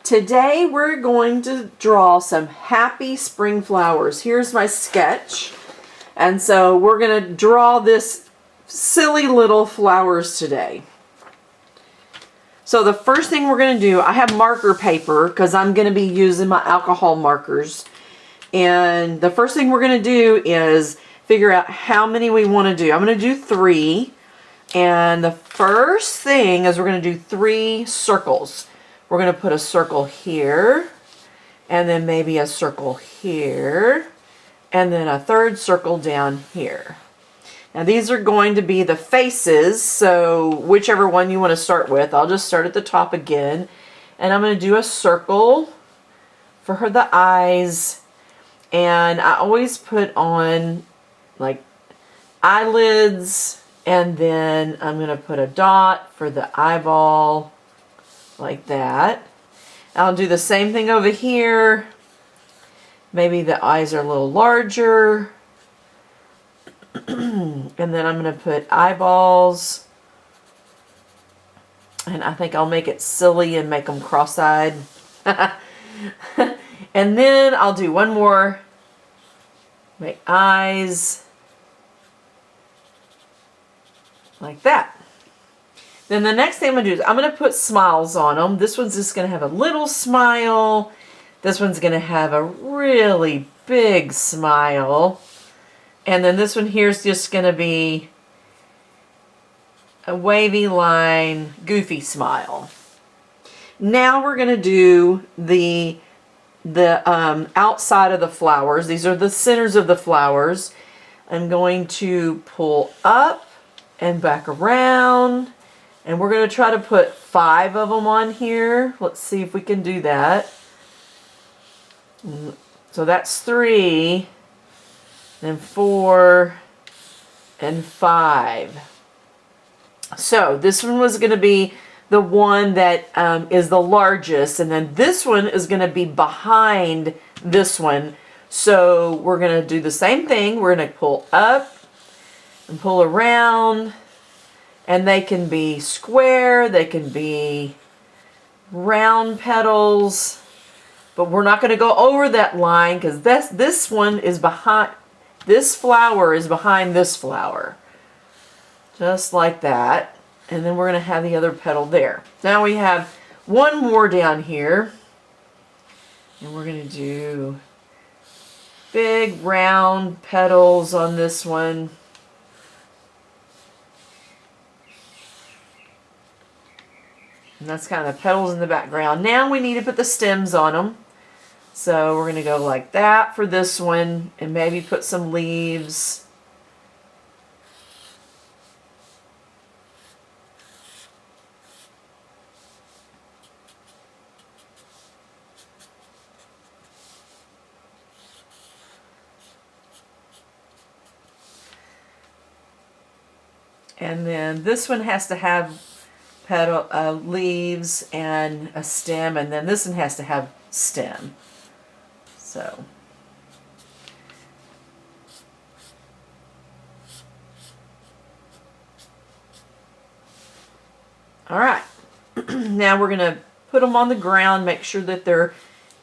Today we're going to draw some happy spring flowers. Here's my sketch. And so we're going to draw this silly little flowers today. So the first thing we're going to do, I have marker paper because I'm going to be using my alcohol markers. And the first thing we're going to do is figure out how many we want to do. I'm going to do 3. And the first thing is we're going to do 3 circles. We're going to put a circle here, and then maybe a circle here, and then a third circle down here. Now these are going to be the faces, so whichever one you want to start with. I'll just start at the top again, and I'm going to do a circle for the eyes, and I always put on like eyelids, and then I'm going to put a dot for the eyeball, like that. I'll do the same thing over here. Maybe the eyes are a little larger. And then I'm going to put eyeballs. And I think I'll make it silly and make them cross-eyed. And then I'll do one more. Make eyes. Like that. Then the next thing I'm going to do is I'm going to put smiles on them. This one's just going to have a little smile. This one's going to have a really big smile. And then this one here is just going to be a wavy line, goofy smile. Now we're going to do the outside of the flowers. These are the centers of the flowers. I'm going to pull up and back around. And we're going to try to put 5 of them on here. Let's see if we can do that. So that's 3, then 4, and 5. So this one was going to be the one that is the largest. And then this one is going to be behind this one. So we're going to do the same thing. We're going to pull up and pull around. And they can be square, they can be round petals, but we're not going to go over that line because this one is behind, this flower is behind this flower. Just like that. And then we're going to have the other petal there. Now we have one more down here. And we're going to do big round petals on this one. And that's kind of the petals in the background. Now we need to put the stems on them. So we're going to go like that for this one and maybe put some leaves. And then this one has to have petal, leaves and a stem, and then this one has to have stem. So all right. Now we're going to put them on the ground, make sure that they're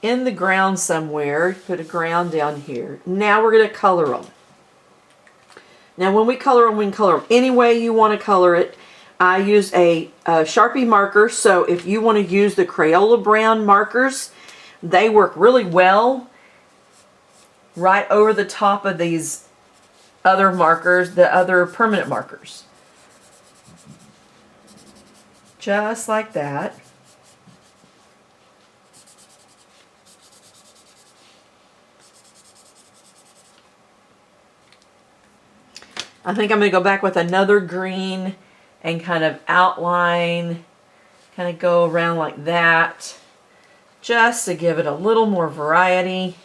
in the ground somewhere. Put a ground down here. Now we're going to color them. Now when we color them, we can color them any way you want to color it. I use a Sharpie marker, so if you want to use the Crayola brand markers, they work really well right over the top of these other markers, the other permanent markers. Just like that. I think I'm going to go back with another green and kind of outline, kind of go around like that, just to give it a little more variety.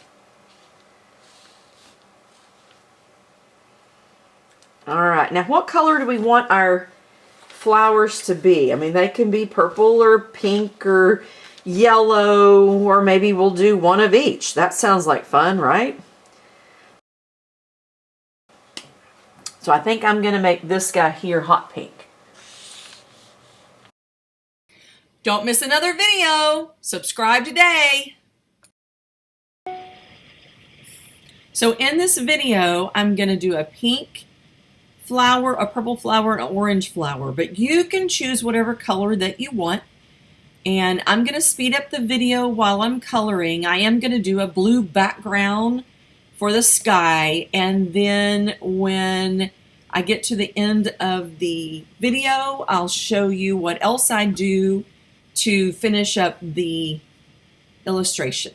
All right, now what color do we want our flowers to be? I mean, they can be purple or pink or yellow, or maybe we'll do one of each. That sounds like fun, right? So I think I'm going to make this guy here hot pink. Don't miss another video. Subscribe today. So in this video, I'm going to do a pink flower, a purple flower, and an orange flower, but you can choose whatever color that you want. And I'm going to speed up the video while I'm coloring. I am going to do a blue background for the sky, and then when I get to the end of the video, I'll show you what else I do to finish up the illustration.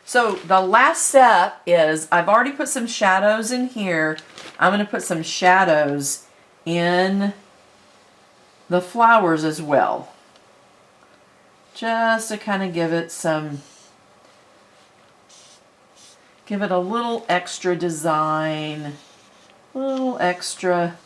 So the last step is I've already put some shadows in here. I'm going to put some shadows in the flowers as well. Just to kind of give it a little extra design, a little extra.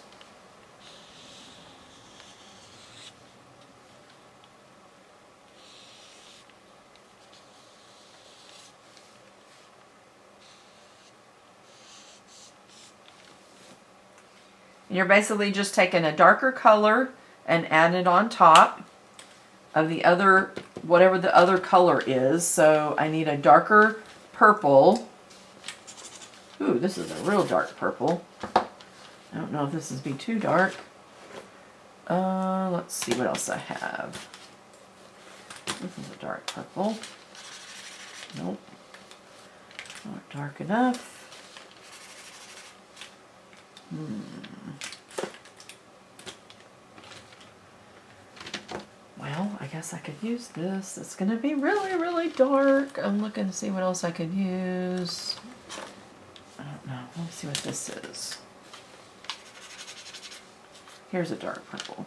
And you're basically just taking a darker color and adding it on top of the other, whatever the other color is. So I need a darker purple. Ooh, this is a real dark purple. I don't know if this is be too dark. Let's see what else I have. This is a dark purple. Nope. Not dark enough. Well, I guess I could use this. It's going to be really, really dark. I'm looking to see what else I could use. I don't know. Let me see what this is. Here's a dark purple.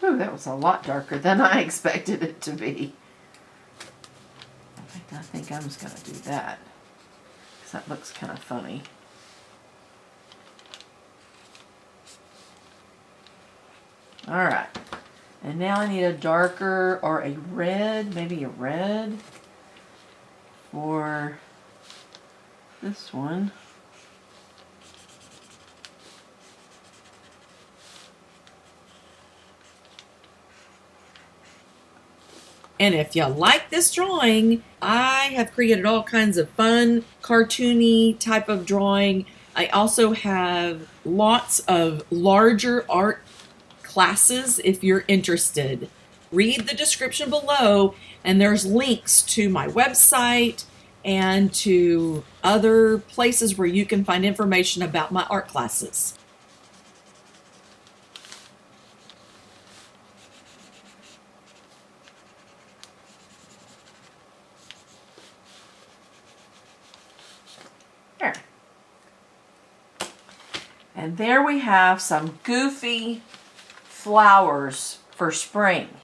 Ooh, that was a lot darker than I expected it to be. I think I'm just going to do that. That looks kind of funny. Alright, and now I need a darker or a red, maybe a red for this one. And if you like this drawing, I have created all kinds of fun, cartoony type of drawing. I also have lots of larger art classes if you're interested. Read the description below, and there's links to my website and to other places where you can find information about my art classes. There. And there we have some goofy flowers for spring.